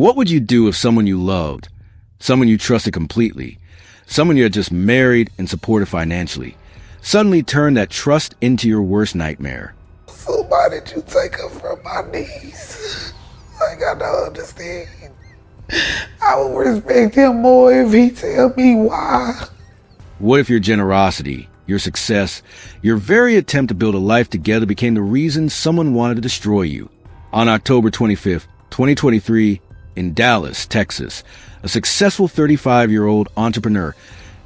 What would you do if someone you loved, someone you trusted completely, someone you had just married and supported financially, suddenly turned that trust into your worst nightmare? So why did you take her from my knees? Like, I don't understand. I would respect him more if he tell me why. What if your generosity, your success, your very attempt to build a life together became the reason someone wanted to destroy you? On October 25th, 2023, in Dallas, Texas, a successful 35-year-old entrepreneur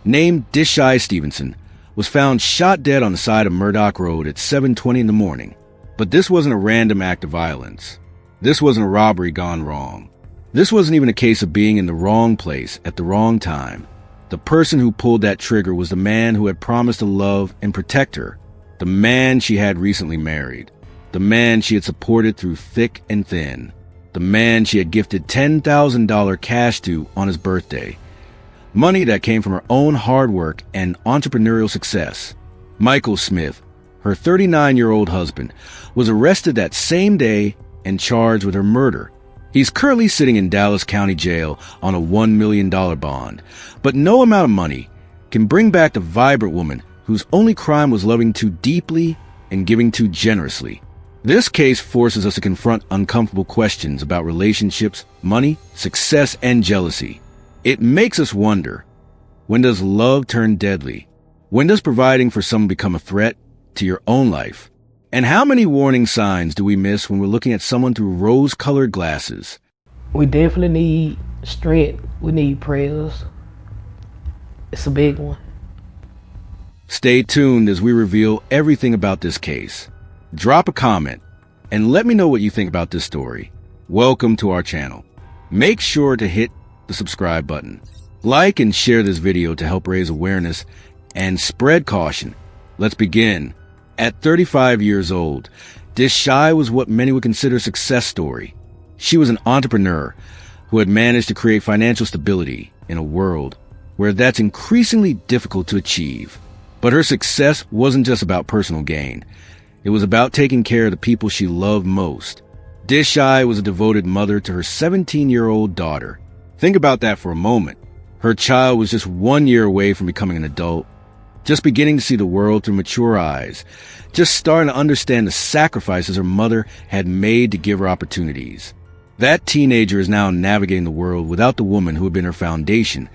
named Dishaye Stevenson was found shot dead on the side of Murdoch Road at 7:20 in the morning. But this wasn't a random act of violence. This wasn't a robbery gone wrong. This wasn't even a case of being in the wrong place at the wrong time. The person who pulled that trigger was the man who had promised to love and protect her, the man she had recently married, the man she had supported through thick and thin, the man she had gifted $10,000 cash to on his birthday, money that came from her own hard work and entrepreneurial success. Michael Smith, her 39-year-old husband, was arrested that same day and charged with her murder. He's currently sitting in Dallas County Jail on a $1 million bond, but no amount of money can bring back the vibrant woman whose only crime was loving too deeply and giving too generously. This case forces us to confront uncomfortable questions about relationships, money, success, and jealousy. It makes us wonder, when does love turn deadly? When does providing for someone become a threat to your own life? And how many warning signs do we miss when we're looking at someone through rose-colored glasses? We definitely need strength. We need prayers. It's a big one. Stay tuned as we reveal everything about this case. Drop a comment and let me know what you think about this story. Welcome to our channel. Make sure to hit the subscribe button. Like and share this video to help raise awareness and spread caution. Let's begin. At 35 years old, Dishaye was what many would consider a success story. She was an entrepreneur who had managed to create financial stability in a world where that's increasingly difficult to achieve. But her success wasn't just about personal gain. It was about taking care of the people she loved most. Dishaye was a devoted mother to her 17-year-old daughter. Think about that for a moment. Her child was just 1 year away from becoming an adult, just beginning to see the world through mature eyes, just starting to understand the sacrifices her mother had made to give her opportunities. That teenager is now navigating the world without the woman who had been her foundation,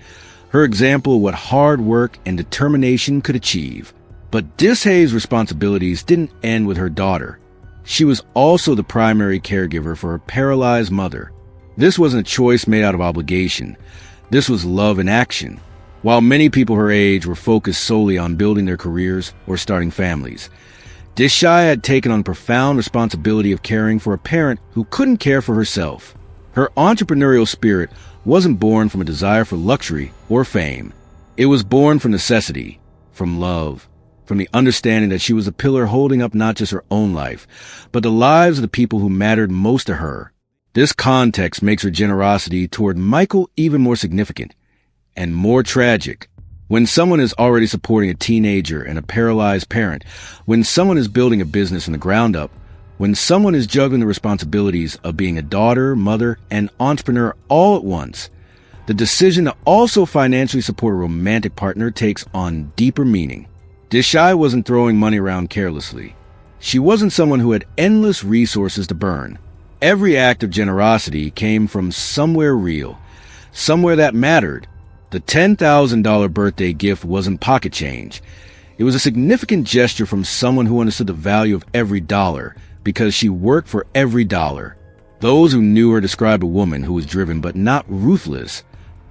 her example of what hard work and determination could achieve. But Dishaye's responsibilities didn't end with her daughter. She was also the primary caregiver for her paralyzed mother. This wasn't a choice made out of obligation. This was love in action. While many people her age were focused solely on building their careers or starting families, Dishaye had taken on the profound responsibility of caring for a parent who couldn't care for herself. Her entrepreneurial spirit wasn't born from a desire for luxury or fame. It was born from necessity, from love, from the understanding that she was a pillar holding up not just her own life, but the lives of the people who mattered most to her. This context makes her generosity toward Michael even more significant and more tragic. When someone is already supporting a teenager and a paralyzed parent, when someone is building a business from the ground up, when someone is juggling the responsibilities of being a daughter, mother, and entrepreneur all at once, the decision to also financially support a romantic partner takes on deeper meaning. Dishaye wasn't throwing money around carelessly. She wasn't someone who had endless resources to burn. Every act of generosity came from somewhere real, somewhere that mattered. The $10,000 birthday gift wasn't pocket change. It was a significant gesture from someone who understood the value of every dollar because she worked for every dollar. Those who knew her described a woman who was driven but not ruthless,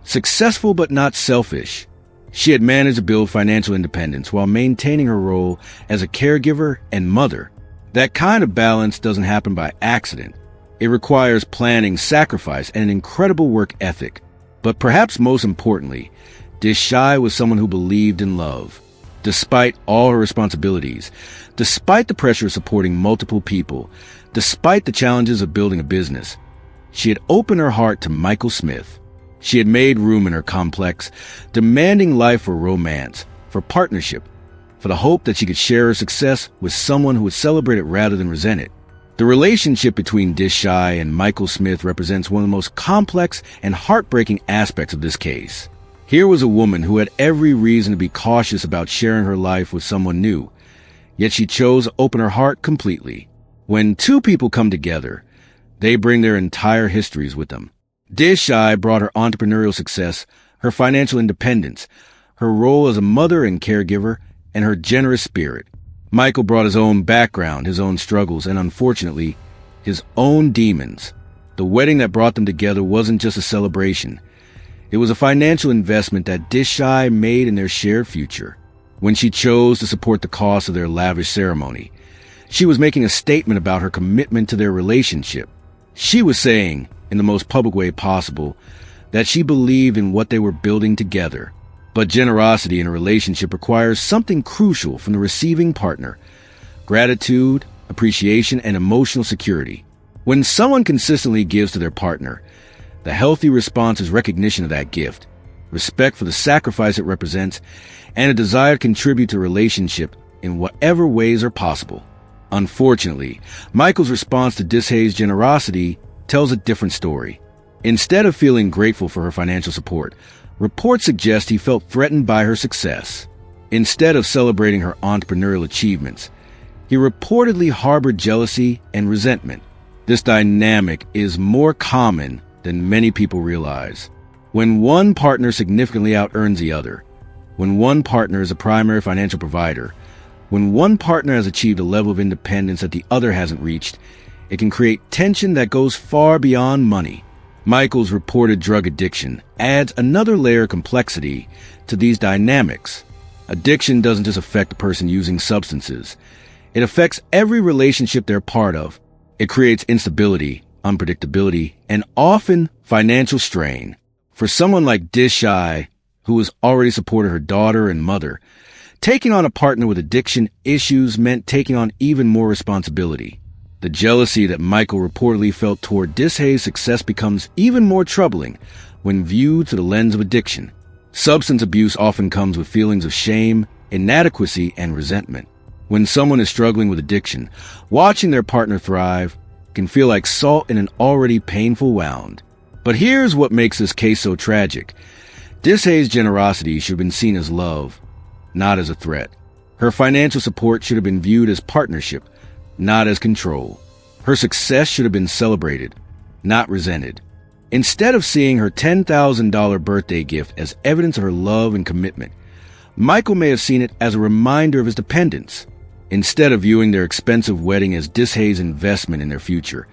successful but not selfish. She had managed to build financial independence while maintaining her role as a caregiver and mother. That kind of balance doesn't happen by accident. It requires planning, sacrifice, and an incredible work ethic. But perhaps most importantly, Dishaye was someone who believed in love. Despite all her responsibilities, despite the pressure of supporting multiple people, despite the challenges of building a business, she had opened her heart to Michael Smith. She had made room in her complex, demanding life for romance, for partnership, for the hope that she could share her success with someone who would celebrate it rather than resent it, The relationship between Dishaye and Michael Smith represents one of the most complex and heartbreaking aspects of this case. Here was a woman who had every reason to be cautious about sharing her life with someone new, yet she chose to open her heart completely. When two people come together, they bring their entire histories with them. Dishaye brought her entrepreneurial success, her financial independence, her role as a mother and caregiver, and her generous spirit. Michael brought his own background, his own struggles, and unfortunately, his own demons. The wedding that brought them together wasn't just a celebration. It was a financial investment that Dishaye made in their shared future. When she chose to support the cost of their lavish ceremony, she was making a statement about her commitment to their relationship. She was saying, in the most public way possible, that she believed in what they were building together. But generosity in a relationship requires something crucial from the receiving partner: gratitude, appreciation, and emotional security. When someone consistently gives to their partner, the healthy response is recognition of that gift, respect for the sacrifice it represents, and a desire to contribute to a relationship in whatever ways are possible. Unfortunately, Michael's response to Dishaye's generosity tells a different story. Instead of feeling grateful for her financial support, reports suggest he felt threatened by her success. Instead of celebrating her entrepreneurial achievements, he reportedly harbored jealousy and resentment. This dynamic is more common than many people realize. When one partner significantly out-earns the other, when one partner is a primary financial provider, when one partner has achieved a level of independence that the other hasn't reached, it can create tension that goes far beyond money. Michael's reported drug addiction adds another layer of complexity to these dynamics. Addiction doesn't just affect the person using substances. It affects every relationship they're part of. It creates instability, unpredictability, and often financial strain. For someone like Dishaye, who has already supported her daughter and mother, taking on a partner with addiction issues meant taking on even more responsibility. The jealousy that Michael reportedly felt toward Dishaye's success becomes even more troubling when viewed through the lens of addiction. Substance abuse often comes with feelings of shame, inadequacy, and resentment. When someone is struggling with addiction, watching their partner thrive can feel like salt in an already painful wound. But here's what makes this case so tragic. Dishaye's generosity should have been seen as love, not as a threat. Her financial support should have been viewed as partnership, not as control. Her success should have been celebrated, not resented. Instead of seeing her $10,000 birthday gift as evidence of her love and commitment, Michael may have seen it as a reminder of his dependence. Instead of viewing their expensive wedding as Dishaye's investment in their future,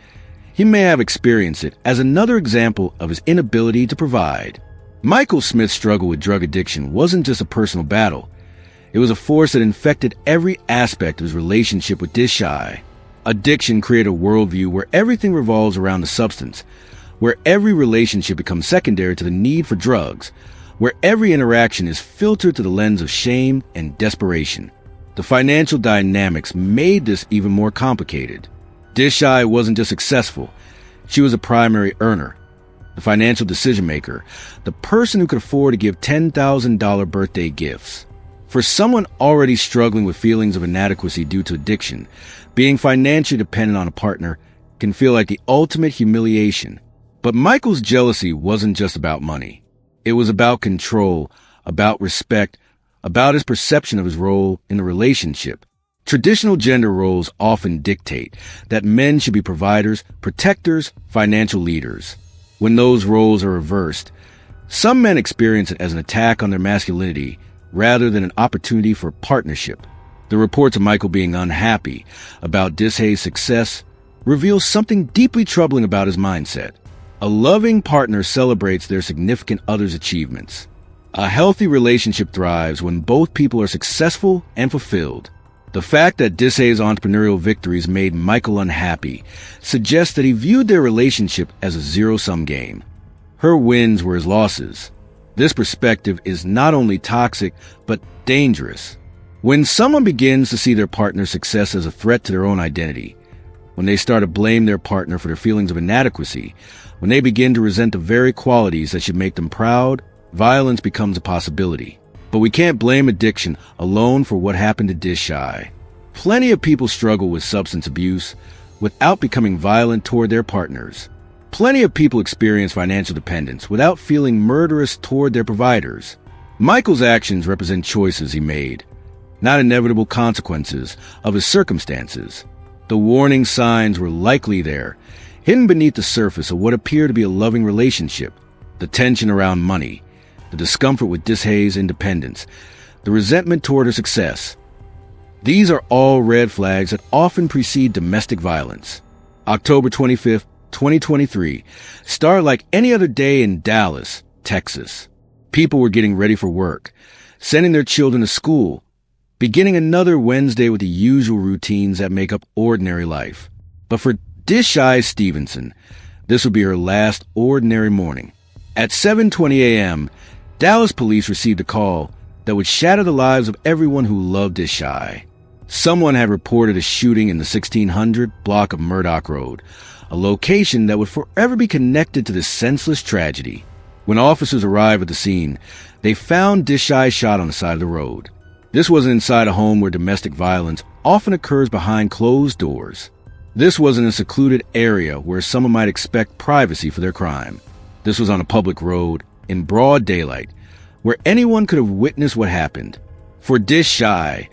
he may have experienced it as another example of his inability to provide. Michael Smith's struggle with drug addiction wasn't just a personal battle. It was a force that infected every aspect of his relationship with Dishaye. Addiction created a worldview where everything revolves around the substance, where every relationship becomes secondary to the need for drugs, where every interaction is filtered through the lens of shame and desperation. The financial dynamics made this even more complicated. Dishaye wasn't just successful, she was a primary earner, the financial decision-maker, the person who could afford to give $10,000 birthday gifts. For someone already struggling with feelings of inadequacy due to addiction, being financially dependent on a partner can feel like the ultimate humiliation. But Michael's jealousy wasn't just about money. It was about control, about respect, about his perception of his role in the relationship. Traditional gender roles often dictate that men should be providers, protectors, financial leaders. When those roles are reversed, some men experience it as an attack on their masculinity rather than an opportunity for partnership. The reports of Michael being unhappy about Dishaye's success reveal something deeply troubling about his mindset. A loving partner celebrates their significant other's achievements. A healthy relationship thrives when both people are successful and fulfilled. The fact that Dishaye's entrepreneurial victories made Michael unhappy suggests that he viewed their relationship as a zero-sum game. Her wins were his losses. This perspective is not only toxic, but dangerous. When someone begins to see their partner's success as a threat to their own identity, when they start to blame their partner for their feelings of inadequacy, when they begin to resent the very qualities that should make them proud, violence becomes a possibility. But we can't blame addiction alone for what happened to Dishaye. Plenty of people struggle with substance abuse, without becoming violent toward their partners. Plenty of people experience financial dependence without feeling murderous toward their providers. Michael's actions represent choices he made, not inevitable consequences of his circumstances. The warning signs were likely there, hidden beneath the surface of what appeared to be a loving relationship: the tension around money, the discomfort with Dishaye's independence, the resentment toward her success. These are all red flags that often precede domestic violence. October 25th, 2023, started like any other day in Dallas, Texas. People were getting ready for work, sending their children to school, beginning another Wednesday with the usual routines that make up ordinary life. But for Dishaye Stevenson, this would be her last ordinary morning. At 7:20 a.m., Dallas police received a call that would shatter the lives of everyone who loved Dishaye. Someone had reported a shooting in the 1600 block of Murdoch Road, a location that would forever be connected to this senseless tragedy. When officers arrived at the scene, they found Dishaye shot on the side of the road. This wasn't inside a home where domestic violence often occurs behind closed doors. This wasn't a secluded area where someone might expect privacy for their crime. This was on a public road, in broad daylight, where anyone could have witnessed what happened. For Dishaye,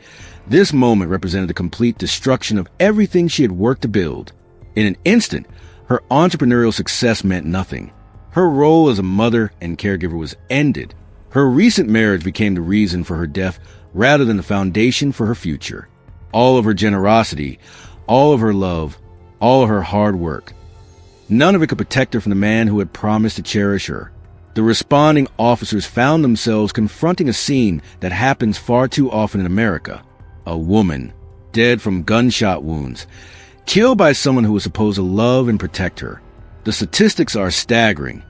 this moment represented the complete destruction of everything she had worked to build. In an instant, her entrepreneurial success meant nothing. Her role as a mother and caregiver was ended. Her recent marriage became the reason for her death rather than the foundation for her future. All of her generosity, all of her love, all of her hard work, none of it could protect her from the man who had promised to cherish her. The responding officers found themselves confronting a scene that happens far too often in America. A woman, dead from gunshot wounds, killed by someone who was supposed to love and protect her. The statistics are staggering.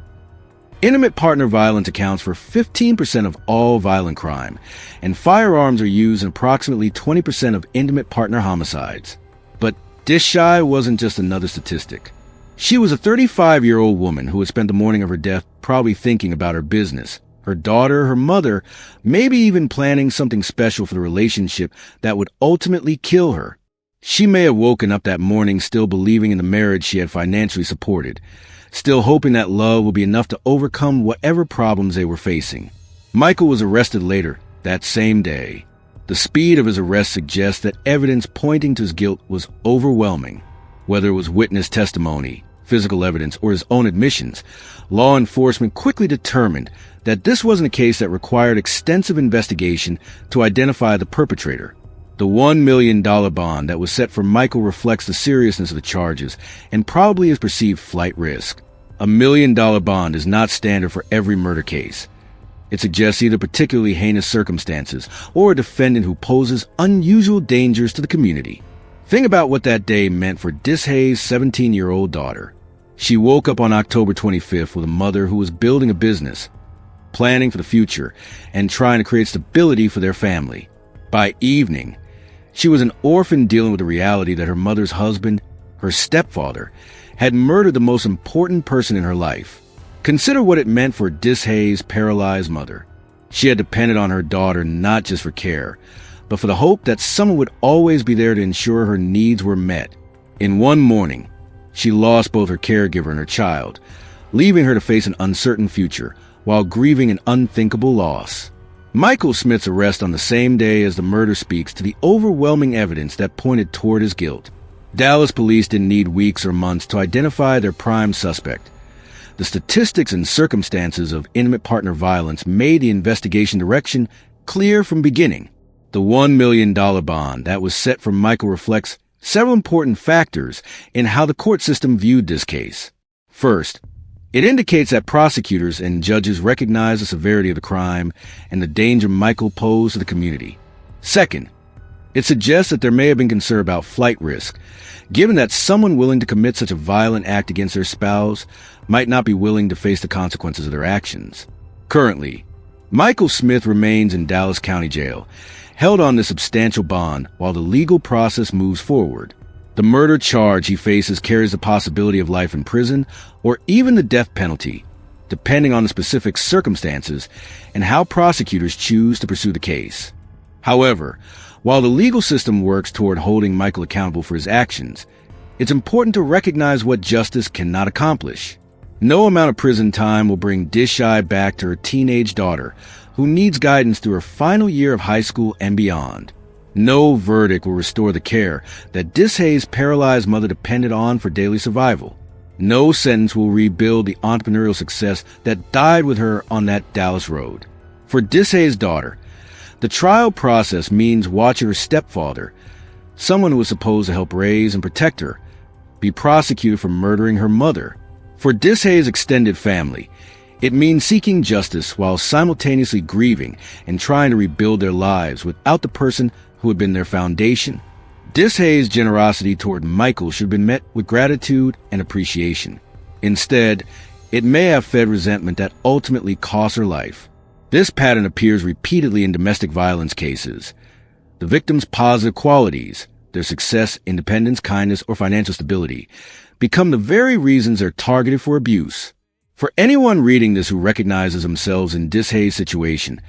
Intimate partner violence accounts for 15% of all violent crime, and firearms are used in approximately 20% of intimate partner homicides. But Dishaye wasn't just another statistic. She was a 35-year-old woman who had spent the morning of her death probably thinking about her business, her daughter, her mother, maybe even planning something special for the relationship that would ultimately kill her. She may have woken up that morning still believing in the marriage she had financially supported, still hoping that love would be enough to overcome whatever problems they were facing. Michael was arrested later, that same day. The speed of his arrest suggests that evidence pointing to his guilt was overwhelming. Whether it was witness testimony, physical evidence, or his own admissions, law enforcement quickly determined that this wasn't a case that required extensive investigation to identify the perpetrator. The $1 million bond that was set for Michael reflects the seriousness of the charges and probably his perceived flight risk. A $1 million bond is not standard for every murder case. It suggests either particularly heinous circumstances or a defendant who poses unusual dangers to the community. Think about what that day meant for Dishaye's 17-year-old daughter. She woke up on October 25th with a mother who was building a business, planning for the future, and trying to create stability for their family. By evening, she was an orphan dealing with the reality that her mother's husband, her stepfather, had murdered the most important person in her life. Consider what it meant for Dishaye's paralyzed mother. She had depended on her daughter not just for care, but for the hope that someone would always be there to ensure her needs were met. In one morning, she lost both her caregiver and her child, leaving her to face an uncertain future while grieving an unthinkable loss. Michael Smith's arrest on the same day as the murder speaks to the overwhelming evidence that pointed toward his guilt. Dallas police didn't need weeks or months to identify their prime suspect. The statistics and circumstances of intimate partner violence made the investigation direction clear from beginning. The $1 million bond that was set for Michael reflects several important factors in how the court system viewed this case. First, it indicates that prosecutors and judges recognize the severity of the crime and the danger Michael posed to the community. Second, it suggests that there may have been concern about flight risk, given that someone willing to commit such a violent act against their spouse might not be willing to face the consequences of their actions. Currently, Michael Smith remains in Dallas County Jail, held on this substantial bond while the legal process moves forward. The murder charge he faces carries the possibility of life in prison or even the death penalty, depending on the specific circumstances and how prosecutors choose to pursue the case. However, while the legal system works toward holding Michael accountable for his actions, it's important to recognize what justice cannot accomplish. No amount of prison time will bring Dishaye back to her teenage daughter, who needs guidance through her final year of high school and beyond. No verdict will restore the care that Dishaye's paralyzed mother depended on for daily survival. No sentence will rebuild the entrepreneurial success that died with her on that Dallas road. For Dishaye's daughter, the trial process means watching her stepfather, someone who was supposed to help raise and protect her, be prosecuted for murdering her mother. For Dishaye's extended family, it means seeking justice while simultaneously grieving and trying to rebuild their lives without the person who had been their foundation. Dishaye's generosity toward Michael should have been met with gratitude and appreciation. Instead, it may have fed resentment that ultimately cost her life. This pattern appears repeatedly in domestic violence cases. The victim's positive qualities, their success, independence, kindness, or financial stability, become the very reasons they're targeted for abuse. For anyone reading this who recognizes themselves in Dishaye's situation,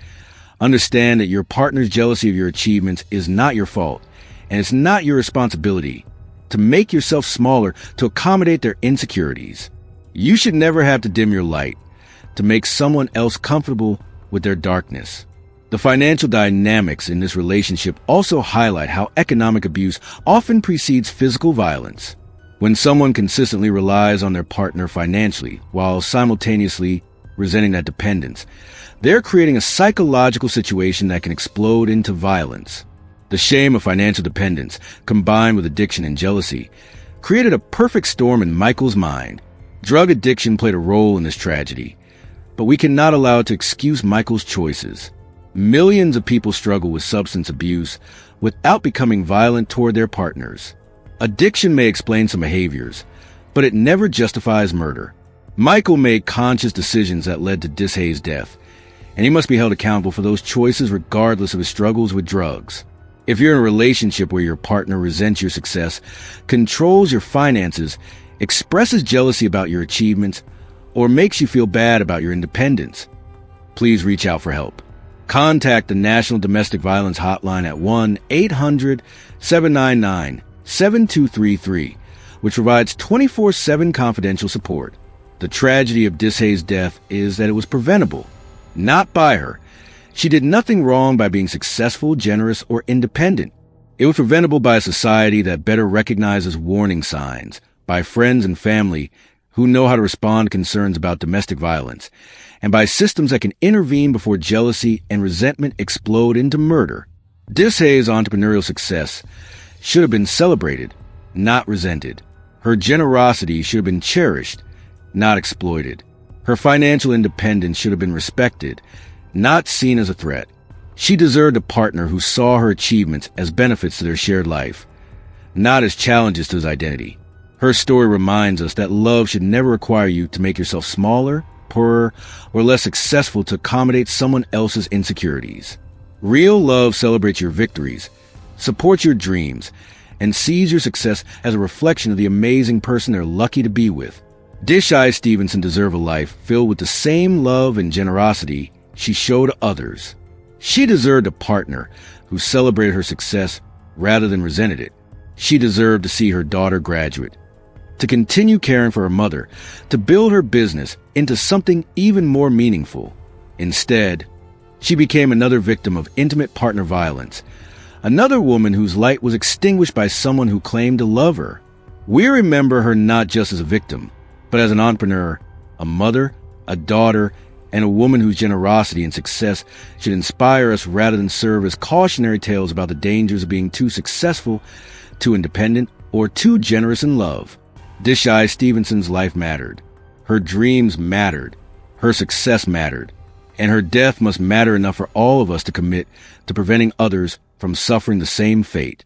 understand that your partner's jealousy of your achievements is not your fault, and it's not your responsibility to make yourself smaller to accommodate their insecurities. You should never have to dim your light to make someone else comfortable with their darkness. The financial dynamics in this relationship also highlight how economic abuse often precedes physical violence. When someone consistently relies on their partner financially while simultaneously resenting that dependence, they're creating a psychological situation that can explode into violence. The shame of financial dependence, combined with addiction and jealousy, created a perfect storm in Michael's mind. Drug addiction played a role in this tragedy, but we cannot allow it to excuse Michael's choices. Millions of people struggle with substance abuse without becoming violent toward their partners. Addiction may explain some behaviors, but it never justifies murder. Michael made conscious decisions that led to Dishaye's death, and he must be held accountable for those choices regardless of his struggles with drugs. If you're in a relationship where your partner resents your success, controls your finances, expresses jealousy about your achievements, or makes you feel bad about your independence, please reach out for help. Contact the National Domestic Violence Hotline at 1-800-799-7233, which provides 24/7 confidential support. The tragedy of Dishaye's death is that it was preventable, not by her. She did nothing wrong by being successful, generous, or independent. It was preventable by a society that better recognizes warning signs, by friends and family who know how to respond to concerns about domestic violence, and by systems that can intervene before jealousy and resentment explode into murder. Dishaye's entrepreneurial success should have been celebrated, not resented. Her generosity should have been cherished, not exploited. Her financial independence should have been respected, not seen as a threat. She deserved a partner who saw her achievements as benefits to their shared life, not as challenges to his identity. Her story reminds us that love should never require you to make yourself smaller, poorer, or less successful to accommodate someone else's insecurities. Real love celebrates your victories, supports your dreams, and sees your success as a reflection of the amazing person they're lucky to be with. Dishaye Stevenson deserved a life filled with the same love and generosity she showed others. She deserved a partner who celebrated her success rather than resented it. She deserved to see her daughter graduate, to continue caring for her mother, to build her business into something even more meaningful. Instead, she became another victim of intimate partner violence, another woman whose light was extinguished by someone who claimed to love her. We remember her not just as a victim, but as an entrepreneur, a mother, a daughter, and a woman whose generosity and success should inspire us rather than serve as cautionary tales about the dangers of being too successful, too independent, or too generous in love. Dishaye Stevenson's life mattered. Her dreams mattered. Her success mattered. And her death must matter enough for all of us to commit to preventing others from suffering the same fate.